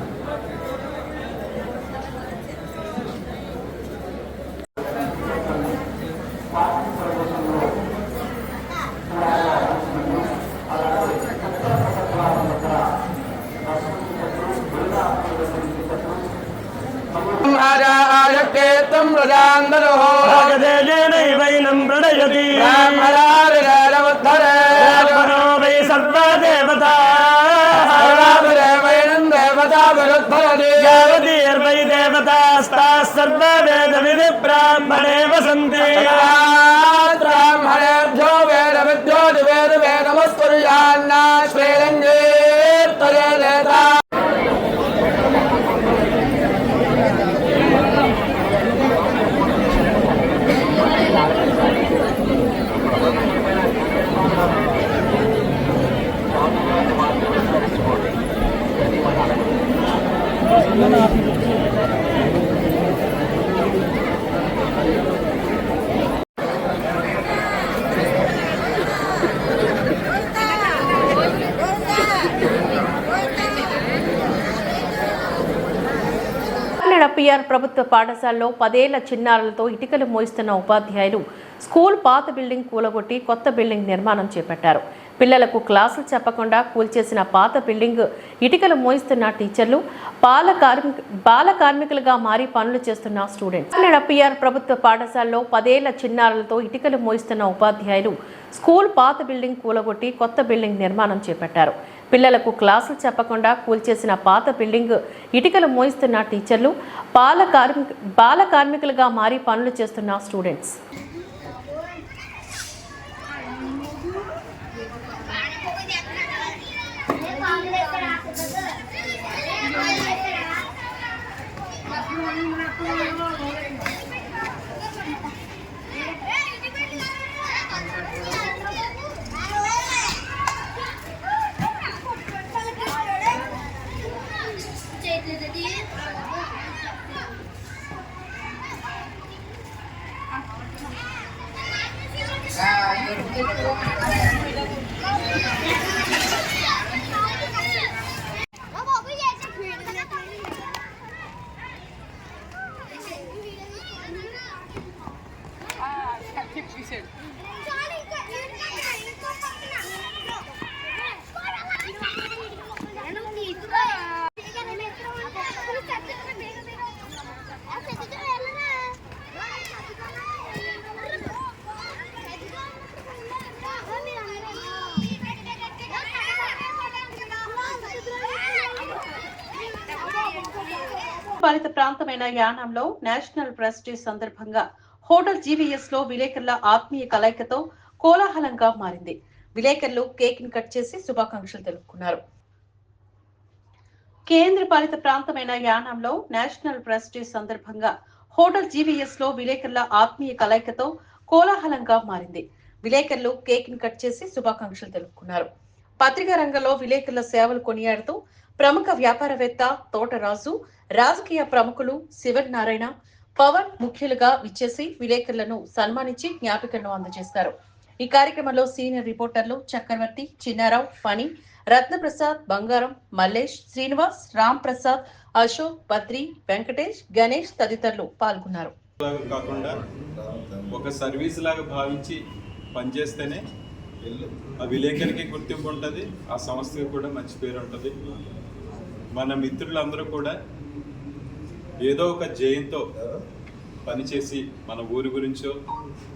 ఆజకేతం ప్రజాందరో వైనం ప్రణయతి వై సర్వదేవతా దేవతీర్వై దేవతాస్తా సర్వవేద విధి బ్రాహ్మణే వసంతి బ్రాహ్మణేభ్యో వేద విద్యోతి వేద వేదమస్కుర్యాన్న శ్రీరంగే తయేత. పిఆర్ ప్రభుత్వ పాఠశాలలో 10 ఏళ్ల చిన్నారులతో ఇటుకలు మోయిస్తున్న ఉపాధ్యాయులు స్కూల్ పాత బిల్డింగ్ కూలగొట్టి కొత్త బిల్డింగ్ నిర్మాణం చేపట్టారు. పిల్లలకు క్లాసులు చెప్పకుండా కూల్చేసిన పాత బిల్డింగ్ ఇటుకలు మోయిస్తున్న టీచర్లు బాల కార్మికులుగా మారి పనులు చేస్తున్న స్టూడెంట్స్. పిఆర్ ప్రభుత్వ పాఠశాలలో 10 ఏళ్ల చిన్నారులతో ఇటుకలు మోయిస్తున్న ఉపాధ్యాయులు స్కూల్ పాత బిల్డింగ్ కూలగొట్టి కొత్త బిల్డింగ్ నిర్మాణం చేపట్టారు. పిల్లలకు క్లాసులు చెప్పకుండా కూల్చేసిన పాత బిల్డింగ్ ఇటుకలు మోయిస్తున్న టీచర్లు బాల కార్మికులుగా మారి పనులు చేస్తున్న స్టూడెంట్స్. పాలిత ప్రాంతమైన యానాంలో నేషనల్ ప్రెస్ డే సందర్భంగా హోటల్ జీవీఎస్ లో విలేకరుల ఆత్మీయ కలయికతో కోలాహలంగా మారింది. విలేకరులు కేక్ ని కట్ చేసి శుభాకాంక్షలు తెలుపుకున్నారు. కేంద్ర పాలిత ప్రాంతమైన యానాంలో నేషనల్ ప్రెస్ డే సందర్భంగా హోటల్ జీవీఎస్ లో విలేకరుల ఆత్మీయ కలయికతో కోలాహలంగా మారింది. విలేకరులు కేక్ ని కట్ చేసి శుభాకాంక్షలు తెలుపుకున్నారు. పత్రికా రంగంలో విలేకరుల సేవలు కొనియాడుతూ ప్రముఖ వ్యాపారవేత్త తోటరాజు, రాజకీయ ప్రముఖులు శివనారాయణ, పవన్ ముఖ్యులుగా విచ్చేసి విలేకరులను సన్మానించి జ్ఞాపికలను అందజేస్తారు. ఈ కార్యక్రమంలో సీనియర్ రిపోర్టర్లు చక్రవర్తి, చిన్నారావు, ఫణి, రత్నప్రసాద్, బంగారం, మల్లేష్, శ్రీనివాస్, రామ్ ప్రసాద్, అశోక్, బద్రి, వెంకటేష్, గణేష్ తదితరులు పాల్గొన్నారు. కాకుండా ఒక సర్వీస్ లాగా భావించి పనిచేస్తేనే ఆ విలేకరికి గుర్తింపు ఉంటుంది, ఆ సంస్థకి కూడా మంచి పేరు ఉంటుంది. మన మిత్రులందరూ కూడా ఏదో ఒక జయంతో పనిచేసి మన ఊరి గురించో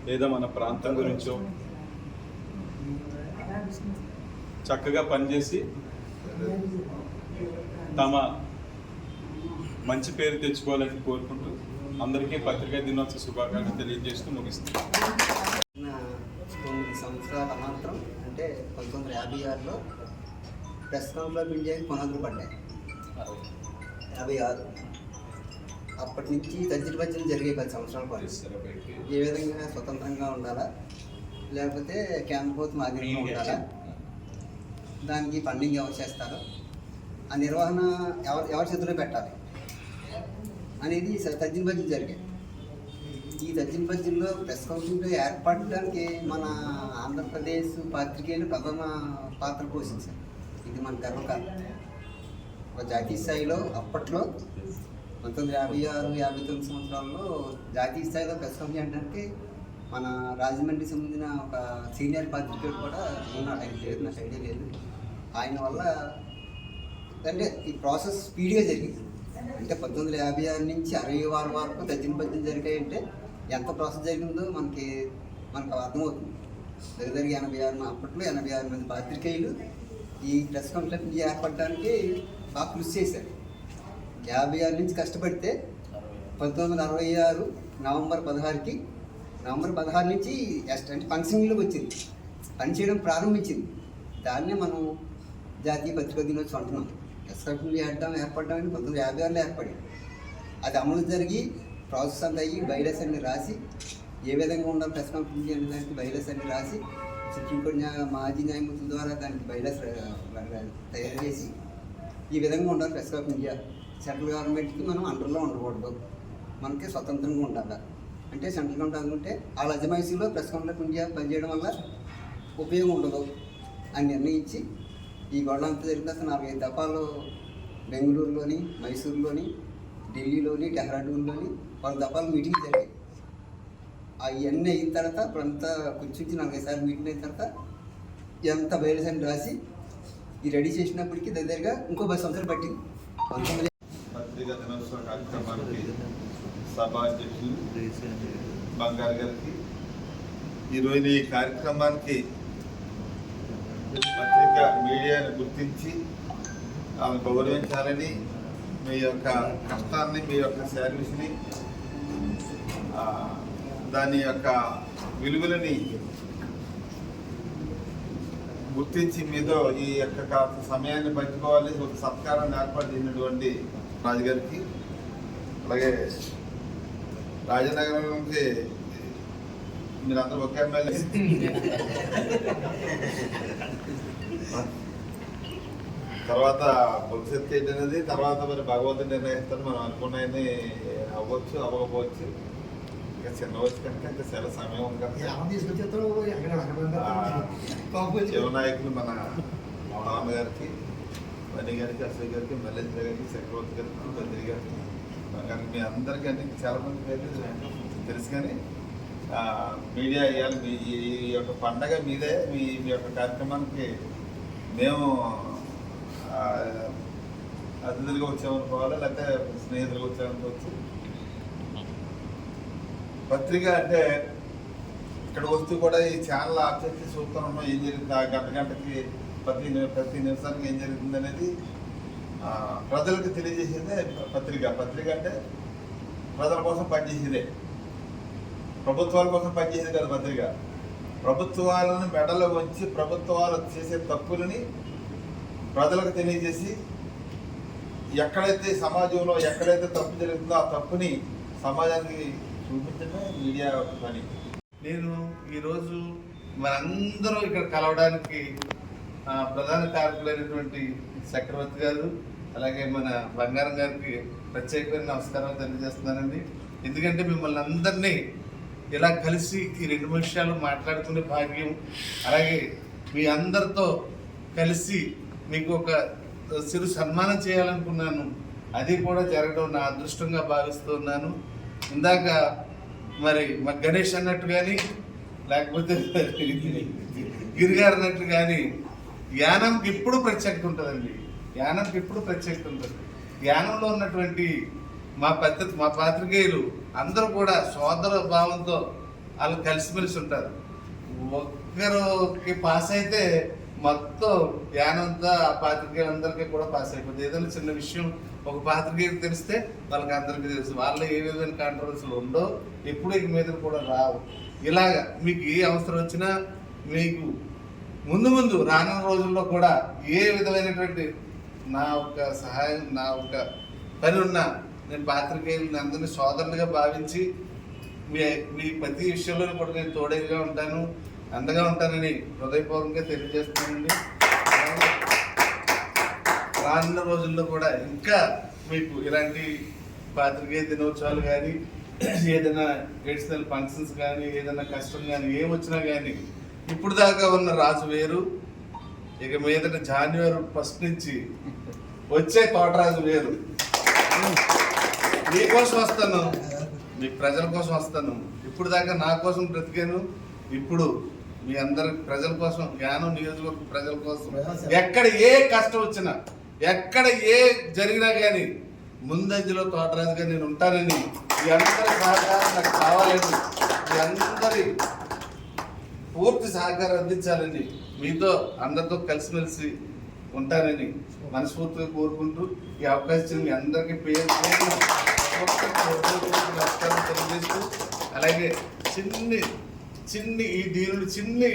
లేదా మన ప్రాంతం గురించో చక్కగా పనిచేసి తమ మంచి పేరు తెచ్చుకోవాలని కోరుకుంటూ అందరికీ పత్రికా దినోత్సవ శుభాకాంక్షలు తెలియజేస్తూ ముగిస్తున్నాం. 9 సంవత్సరాల అనంతరం అంటే 1956లో ప్రెస్ క్లబ్ ఆఫ్ ఇండియాకి పునాదులు పడ్డాయి. 56 అప్పటి నుంచి తజ్జిడి బజ్జీలు జరిగే 10 సంవత్సరాల పాటు ఏ విధంగా స్వతంత్రంగా ఉండాలా లేకపోతే క్యాంపోత్ మాదిరిగా ఉండాలా, దానికి ఫండింగ్ ఎవరు చేస్తారో, ఆ నిర్వహణ ఎవరి చేతిలో పెట్టాలి అనేది తర్జన భర్జన జరిగాయి. ఈ తర్జన భర్జనలో ప్రెస్ కౌన్సిల్ ఏర్పడడానికి మన ఆంధ్రప్రదేశ్ పాత్రికేయులు ప్రథమ పాత్ర పోషించారు. ఇది మన గర్వకారణం. ఒక జాతీయ స్థాయిలో అప్పట్లో 1956-59 సంవత్సరాల్లో జాతీయ స్థాయిలో ప్రెస్ కౌన్సిల్ అనడానికి మన రాజమండ్రికి సంబంధించిన ఒక సీనియర్ పాత్రికేయుడు కూడా ఉన్నాడు. ఆయన పేరు నాకు ఐడియా లేదు. ఆయన వల్ల అంటే ఈ ప్రాసెస్ స్పీడ్గా జరిగింది. అంటే 1956 నుంచి 66 వరకు తర్జన భర్జన జరిగాయంటే ఎంత ప్రాసెస్ జరిగిందో మనకు అర్థమవుతుంది. దగ్గర 86 అప్పట్లో 86 మంది పాత్రికేయులు ఈ ప్రెస్ కాన్ఫరెన్స్ ఏర్పడడానికి బాగా కృషి చేశారు. 56 నుంచి కష్టపడితే 1966 నవంబర్ 16 నుంచి అంటే ఫంక్షన్లోకి వచ్చింది, పనిచేయడం ప్రారంభించింది. దాన్నే మనం జాతీయ పత్రికా దినోత్సవం అంటున్నాం. ప్రెస్ కాన్ఫరెన్స్ ఏర్పడడానికి 1956లో ఏర్పడింది. అది అమలు జరిగి ప్రాసెస్ అంతా అయ్యి బైలాస్ అన్ని రాసి ఏ విధంగా ఉండాలి ప్రెస్ కాన్ఫరెన్స్ అనే దానికి బైలాస్ అన్ని రాసి సుప్రీంకోర్టు మాజీ న్యాయమూర్తుల ద్వారా దానికి బైలాస్ తయారు చేసి ఈ విధంగా ఉండాలి ప్రెస్ కాన్ఫరెన్స్. సెంట్రల్ గవర్నమెంట్కి మనం అండర్లో ఉండకూడదు, మనకి స్వతంత్రంగా ఉండాలి. అంటే సెంట్రల్ గవర్నమెంట్ అనుకుంటే వాళ్ళ అజమాయిషీలో ప్రెస్ కాన్ఫరెన్స్ పనిచేయడం వల్ల ఉపయోగం ఉండదు అని నిర్ణయించి ఈ గొడవ అంతా జరిగిన తర్వాత 4-5 దఫాలు బెంగళూరులోని, మైసూరులోని, ఢిల్లీలోని, డెహ్రాడూన్లోని 4 దఫాలు మీటింగ్ జరిగాయి. అవన్నీ అయిన తర్వాత ఇప్పుడంతా కూర్చుంచి 4-5 సార్లు మీటింగ్ అయిన తర్వాత ఎంత బయలుస్ అని రాసి ఈ రెడీ చేసినప్పటికీ దగ్గరగా ఇంకో 10 సంవత్సరాలు పట్టింది. పత్రికా దినోత్సవ కార్యక్రమానికి సభాధ్యక్షులు బంగారు గారికి, ఈరోజు ఈ కార్యక్రమానికి పత్రికా మీడియాను గుర్తించి ఆమె గౌరవించాలని, మీ యొక్క కష్టాన్ని, మీ యొక్క సర్వీస్ని, దాని యొక్క విలువలని గుర్తించి మీతో ఈ యొక్క సమయాన్ని పంచుకోవాలి ఒక సత్కారాన్ని ఏర్పాటు చేసినటువంటి రాజుగారికి, అలాగే రాజనగరంకి మీరందరూ ఒకే ఎమ్మెల్యే. తర్వాత భవిష్యత్తు ఏంటనేది తర్వాత మరి భగవంతుడు నిర్ణయిస్తాడు. మనం అనుకున్నది అవ్వచ్చు, అవ్వకపోవచ్చు. ఇంకా చిన్న వచ్చి కనుక ఇంకా చాలా సమయం ఉంది కనుక శివనాయకులు మన నాన్నగారికి, మణి గారికి, అశోక్ గారికి, మల్లేశ్వర గారికి, చక్రవర్తి గారికి, బద్రి గారికి, మీ అందరికీ అన్ని చాలా మంది పేర్లు తెలుసు. కానీ మీడియా ఇవ్వాలి, మీ ఈ యొక్క పండగ మీదే. మీ యొక్క కార్యక్రమానికి మేము అతిథులుగా వచ్చామనుకోవాలి, లేకపోతే స్నేహితులుగా వచ్చామనుకోవచ్చు. పత్రిక అంటే ఇక్కడ వస్తూ కూడా ఈ ఛానల్ ఆఫ్ చేసి చూస్తూ ఉన్నాం ఏం జరుగుతుంది, ఆ గంటకి ప్రతి నిమిషానికి ఏం జరుగుతుంది అనేది ప్రజలకు తెలియజేసేదే పత్రిక. పత్రిక అంటే ప్రజల కోసం పనిచేసేదే, ప్రభుత్వాల కోసం పనిచేసేది కాదు పత్రిక. ప్రభుత్వాలను మెడలో వంచి ప్రభుత్వాలు చేసే తప్పులని ప్రజలకు తెలియజేసి, ఎక్కడైతే సమాజంలో ఎక్కడైతే తప్పు జరుగుతుందో ఆ తప్పుని సమాజానికి చూపించడమే మీడియా పని. నేను ఈరోజు మనందరూ ఇక్కడ కలవడానికి ప్రధాన కారకులైనటువంటి చక్రవర్తి గారు, అలాగే మన బంగారం గారికి ప్రత్యేకమైన నమస్కారాలు తెలియజేస్తున్నానండి. ఎందుకంటే మిమ్మల్ని అందరినీ ఇలా కలిసి ఈ 2 నిమిషాలు మాట్లాడుకునే భాగ్యం, అలాగే మీ అందరితో కలిసి మీకు ఒక చిరు సన్మానం చేయాలనుకున్నాను. అది కూడా జరగడం నా అదృష్టంగా భావిస్తున్నాను. ఇందాక మరి మా గణేష్ అన్నట్టు కానీ, లేకపోతే గిరిగారు అన్నట్టు కానీ యానంకి ఎప్పుడు ప్రత్యేకత ఉంటుందండి. యానంకి ఎప్పుడు ప్రత్యేకత ఉంటుంది. యానంలో ఉన్నటువంటి మా పాత్రికేయులు అందరూ కూడా సోదర భావంతో వాళ్ళు కలిసిమెలిసి ఉంటారు. ఒక్కరికి పాస్ అయితే మొత్తం యానంతా ఆ పాత్రికేయులందరికీ కూడా పాస్ అయిపోతుంది. ఏదైనా చిన్న విషయం ఒక పాత్రికేయులకు తెలిస్తే వాళ్ళకి అందరికీ తెలుసు. వాళ్ళు ఏ విధమైన కాంట్రవర్సీలు ఉండో ఎప్పుడు ఇక మీద కూడా రావు. ఇలాగా మీకు ఏ అవసరం వచ్చినా మీకు ముందు రానున్న రోజుల్లో కూడా ఏ విధమైనటువంటి నా ఒక సహాయం, నా ఒక పని ఉన్నా నేను పాత్రికేయులను అందరినీ సోదరులుగా భావించి మీ ప్రతి విషయంలో కూడా నేను తోడేగా ఉంటాను, అండగా ఉంటానని హృదయపూర్వకంగా తెలియజేస్తున్నానండి. రానున్న రోజుల్లో కూడా ఇంకా మీకు ఇలాంటి పాత్రికేయ దినోత్సవాలు కానీ ఏదైనా ఎడిషనల్ ఫంక్షన్స్ కానీ ఏదైనా కష్టం కానీ ఏం వచ్చినా కానీ ఇప్పుడు దాకా ఉన్న రాజు వేరు, ఇక మీదట జనవరి 1 నుంచి వచ్చే తోటరాజు వేరు. మీకోసం వస్తాను, మీ ప్రజల కోసం వస్తాను. ఇప్పుడు దాకా నా కోసం బ్రతికాను, ఇప్పుడు మీ అందరి ప్రజల కోసం, జ్ఞానం నియోజకవర్గ ప్రజల కోసం ఎక్కడ ఏ కష్టం వచ్చినా, ఎక్కడ ఏ జరిగినా కానీ ముందంజలో తోటరాజుగా నేను ఉంటానని, మీ అందరి సహకారం నాకు కావాలని, మీ అందరి పూర్తి సహకారం అందించాలని, మీతో అందరితో కలిసిమెలిసి ఉంటానని మనస్ఫూర్తిగా కోరుకుంటూ ఈ అవకాశం మీ అందరికీ పేరు నమస్కారం తెలియజేస్తూ, అలాగే చిన్ని ఈ దీనుడు చిన్ని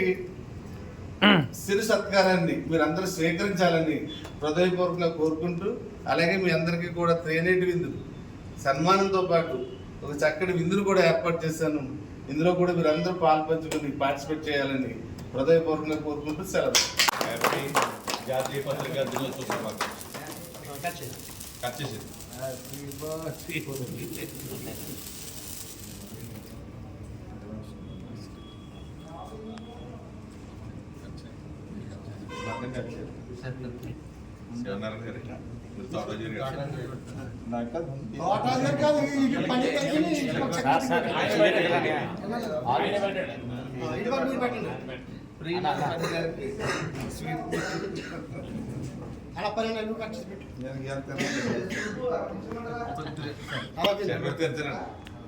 సిరి సత్కారాన్ని మీరందరూ స్వీకరించాలని హృదయపూర్వకంగా కోరుకుంటూ, అలాగే మీ అందరికీ కూడా తేనేటి విందు సన్మానంతో పాటు ఒక చక్కటి విందును కూడా ఏర్పాటు చేశాను. ఇందులో కూడా మీరందరూ పాల్పంచుకొని పార్టిసిపేట్ చేయాలని హృదయపూర్వకంగా కోరుకుంటూ సెలవు. జాతీయ పత్రికా దినోత్సవ శుభాకాంక్షలు.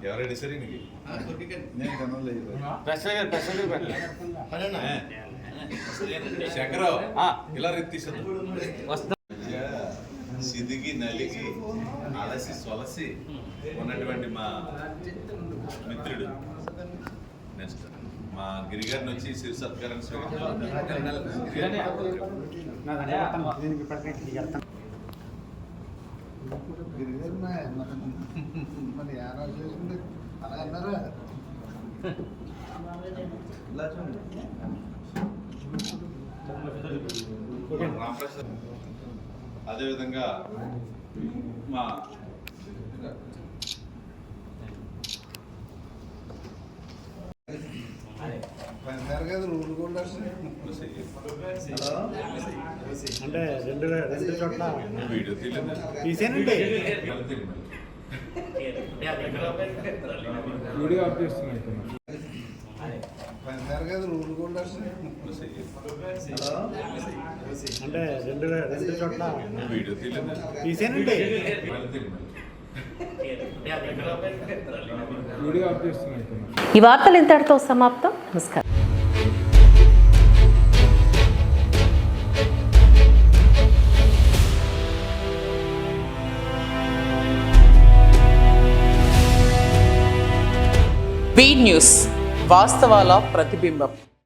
ఎవరైనా సరే శంకరావు ఇలా సిదిగి నలిగి అలసి సొలసి ఉన్నటువంటి మా మిత్రుడు నెక్స్ట్ మా గిరిగారిని వచ్చి సిరి సత్కారం రామప్రసాద్, అదేవిధంగా మా అంటే రెండు చోట్ల వీడియో తీసేనండి. వీడియో ఆఫ్ చేస్తున్నాయి. అంటే రెండు చోట్ల వీడియో తీసేనండి. వీడియో ఆఫ్ చేస్తున్నాయి. ఈ వార్తలు ఇంతటితో సమాప్తం. నమస్కారం. బీ న్యూస్, వాస్తవాల ప్రతిబింబం.